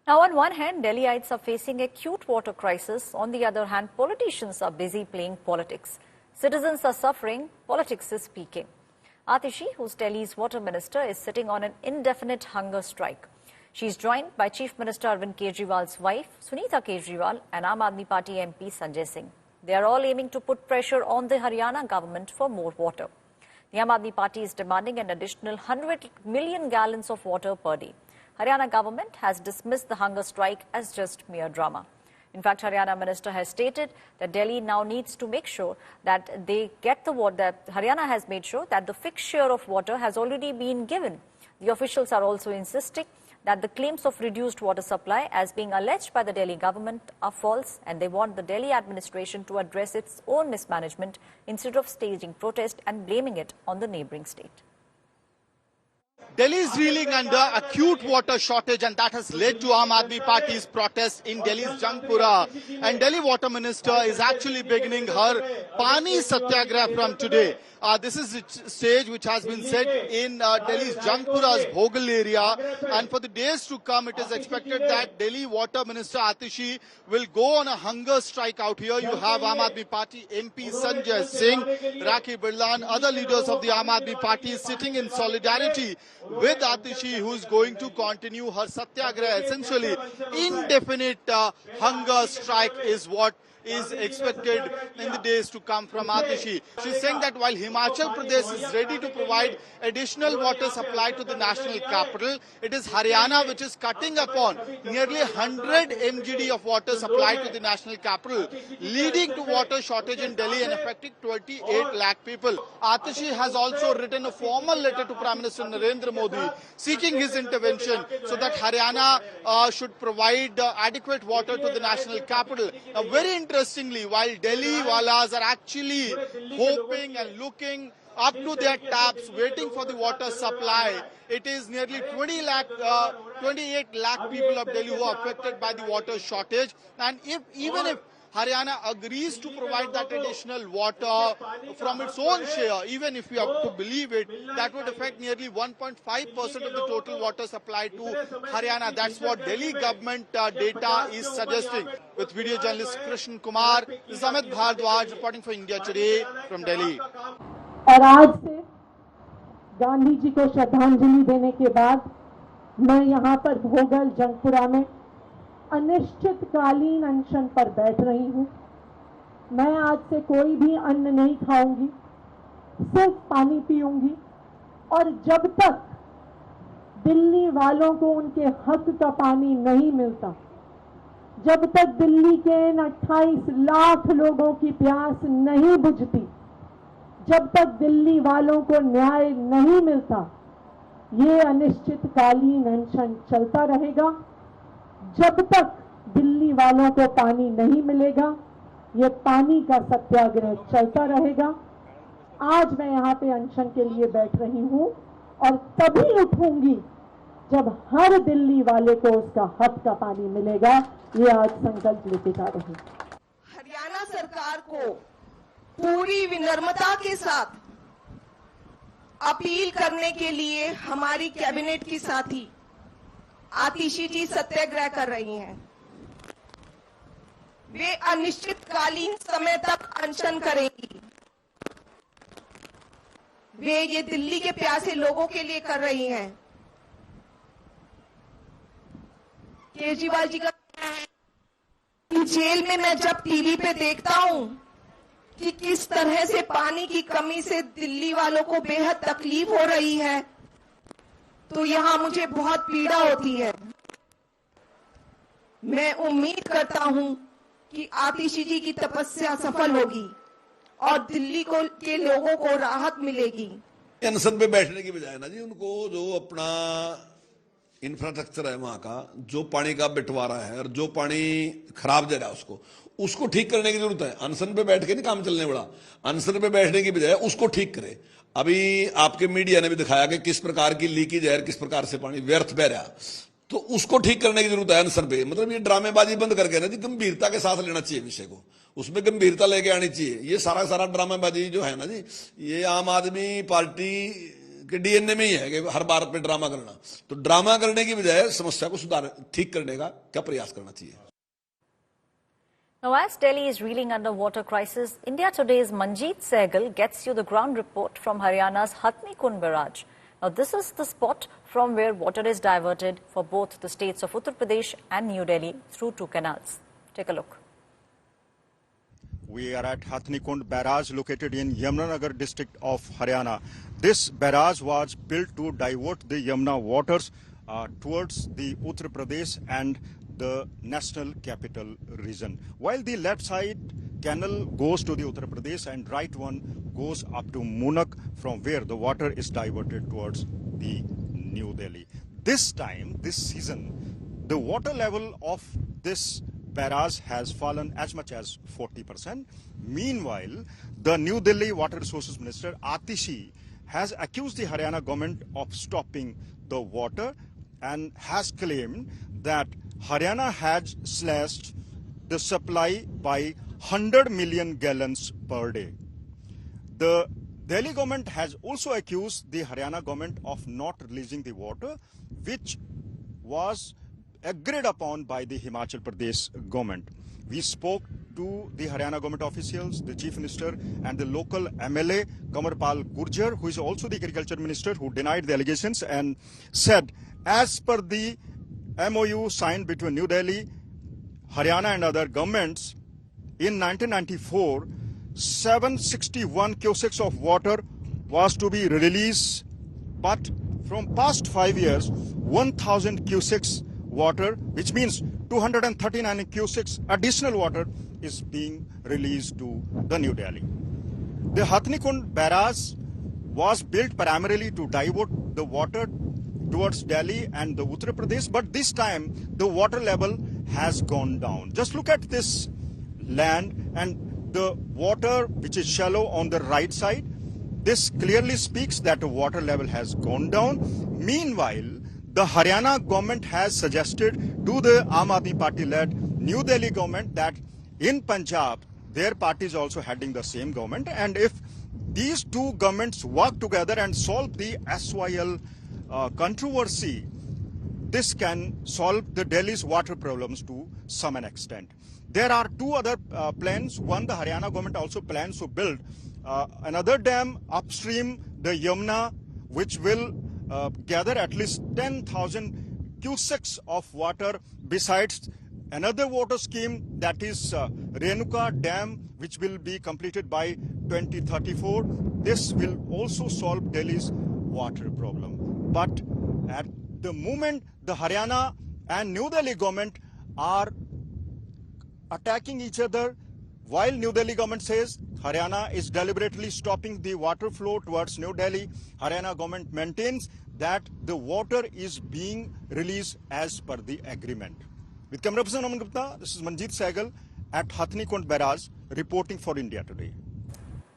Now, on one hand, Delhiites are facing acute water crisis. On the other hand, politicians are busy playing politics. Citizens are suffering. Politics is speaking. Atishi, who's Delhi's water minister, is sitting on an indefinite hunger strike. She's joined by Chief Minister Arvind Kejriwal's wife, Sunita Kejriwal, and Aam Aadmi Party MP Sanjay Singh. They are all aiming to put pressure on the Haryana government for more water. The Aam Aadmi Party is demanding an additional 100 million gallons of water per day. Haryana government has dismissed the hunger strike as just mere drama. In fact, Haryana minister has stated that Delhi now needs to make sure that they get the water, that Haryana has made sure that the fixed share of water has already been given. The officials are also insisting that the claims of reduced water supply as being alleged by the Delhi government are false, and they want the Delhi administration to address its own mismanagement instead of staging protest and blaming it on the neighboring state. Delhi is reeling under acute water shortage, and that has led to Aam Aadmi Party's protest in Delhi's Jangpura. And Delhi Water Minister is actually beginning her Pani Satyagraha from today. This is a stage which has been set in Delhi's Jangpura's Bhogal area. And for the days to come, it is expected that Delhi Water Minister Atishi will go on a hunger strike out here. You have Aam Aadmi Party MP Sanjay Singh, Rakhi Birla, and other leaders of the Aam Aadmi Party sitting in solidarity with Atishi, who is going to continue her Satyagraha. Essentially, indefinite hunger strike is what is expected in the days to come from Atishi. She's saying that while Himachal Pradesh is ready to provide additional water supply to the national capital, it is Haryana which is cutting upon nearly 100 MGD of water supply to the national capital, leading to water shortage in Delhi and affecting 28 lakh people. Atishi has also written a formal letter to Prime Minister Narendra Modi seeking his intervention so that Haryana should provide adequate water to the national capital. Now, very interestingly, while Delhi walas are actually hoping and looking up to their taps, waiting for the water supply, it is nearly 28 lakh people of Delhi who are affected by the water shortage. And even if Haryana agrees to provide that additional water from its own share, even if we have to believe it, that would affect nearly 1.5% of the total water supply to Haryana. That's what Delhi government data is suggesting. With video journalist Krishnan Kumar, this is Amit Bhardwaj reporting for India Today from Delhi. और आज से गांधी जी को श्रद्धांजलि देने के बाद मैं यहाँ पर भोगल जंगपुरा में अनिश्चितकालीन अनशन पर बैठ रही हूँ। मैं आज से कोई भी अन्न नहीं खाऊंगी, सिर्फ पानी पीऊंगी, और जब तक दिल्ली वालों को उनके हक का पानी नहीं मिलता, जब तक दिल्ली के इन 28 लाख लोगों की प्यास नहीं बुझती, जब तक दिल्ली वालों को न्याय नहीं मिलता, ये अनिश्चितकालीन अनशन चलता रहेगा। जब तक दिल्ली वालों को पानी नहीं मिलेगा, ये पानी का सत्याग्रह चलता रहेगा। आज मैं यहाँ पे अनशन के लिए बैठ रही हूँ और तभी उठूंगी जब हर दिल्ली वाले को उसका हक का पानी मिलेगा। ये आज संकल्प लेके जा रही हूँ। हरियाणा सरकार को पूरी विनम्रता के साथ अपील करने के लिए हमारी कैबिनेट की साथी आतिशी जी सत्याग्रह कर रही हैं। वे अनिश्चितकालीन समय तक अनशन करेंगी। वे ये दिल्ली के प्यासे लोगों के लिए कर रही हैं। केजरीवाल जी का जेल में मैं जब टीवी पे देखता हूं कि किस तरह से पानी की कमी से दिल्ली वालों को बेहद तकलीफ हो रही है, तो यहां मुझे बहुत पीड़ा होती है। मैं उम्मीद करता हूं कि आतिशी जी की तपस्या सफल होगी और दिल्ली के लोगों को राहत मिलेगी। अनशन पे बैठने की बजाय ना जी, उनको जो अपना इंफ्रास्ट्रक्चर है वहां का, जो पानी का बंटवारा है और जो पानी खराब जा रहा है उसको ठीक करने की जरूरत है। अनशन पे बैठ के नहीं काम चलने वाला। अनशन पे बैठने की बजाय उसको ठीक करे। अभी आपके मीडिया ने भी दिखाया कि किस प्रकार की लीकेज है, किस प्रकार से पानी व्यर्थ बह रहा, तो उसको ठीक करने की जरूरत है अनशन पे। मतलब ये ड्रामेबाजी बंद करके ना जी, गंभीरता के साथ लेना चाहिए विषय को, उसमें गंभीरता लेके आनी चाहिए। ये सारा ड्रामेबाजी जो है ना जी, ये आम आदमी पार्टी इनके डीएनए में ही है कि हर बार पे ड्रामा करना। तो ड्रामा करने की बजाय समस्या को ठीक करने का क्या प्रयास करना चाहिए। Now, as Delhi is reeling under water crisis, India Today's Manjeet Sehgal gets you the ground report from Haryana's Hathni Kund barrage. Now, this is the spot from where water is diverted for both the states of Uttar Pradesh and New Delhi through two canals. Take a look. We are at Hathni Kund barrage located in Yamunanagar district of Haryana. This barrage was built to divert the Yamuna waters towards the Uttar Pradesh and the national capital region. While the left side canal goes to the Uttar Pradesh and right one goes up to Munak, from where the water is diverted towards the New Delhi. This time, this season, the water level of this barrage has fallen as much as 40%. Meanwhile, the New Delhi Water Resources Minister Atishi has accused the Haryana government of stopping the water and has claimed that Haryana has slashed the supply by 100 million gallons per day. The Delhi government has also accused the Haryana government of not releasing the water, which was agreed upon by the Himachal Pradesh government. We spoke to the Haryana government officials, the Chief Minister and the local MLA Kamarpal Gurjar, who is also the Agriculture Minister, who denied the allegations and said, as per the MOU signed between New Delhi, Haryana and other governments, in 1994, 761 cusecs of water was to be released, but from past 5 years, 1,000 cusecs water, which means 239 cusecs additional water is being released to the New Delhi. The Hathni Kund barrage was built primarily to divert the water towards Delhi and the Uttar Pradesh, but this time the water level has gone down. Just look at this land and the water which is shallow on the right side. This clearly speaks that the water level has gone down. Meanwhile, the Haryana government has suggested to the Aam Aadmi Party-led New Delhi government that in Punjab, their party is also heading the same government, and if these two governments work together and solve the SYL controversy, this can solve the Delhi's water problems to some extent. There are two other plans. One, the Haryana government also plans to build another dam upstream the Yamuna, which will gather at least 10,000 cusecs of water, besides another water scheme, that is Renuka Dam, which will be completed by 2034. This will also solve Delhi's water problem. But at the moment, the Haryana and New Delhi government are attacking each other. While New Delhi government says Haryana is deliberately stopping the water flow towards New Delhi, Haryana government maintains that the water is being released as per the agreement. With camera person Aman Gupta, this is Manjeet Sehgal at Hathni Kund barrage reporting for India Today.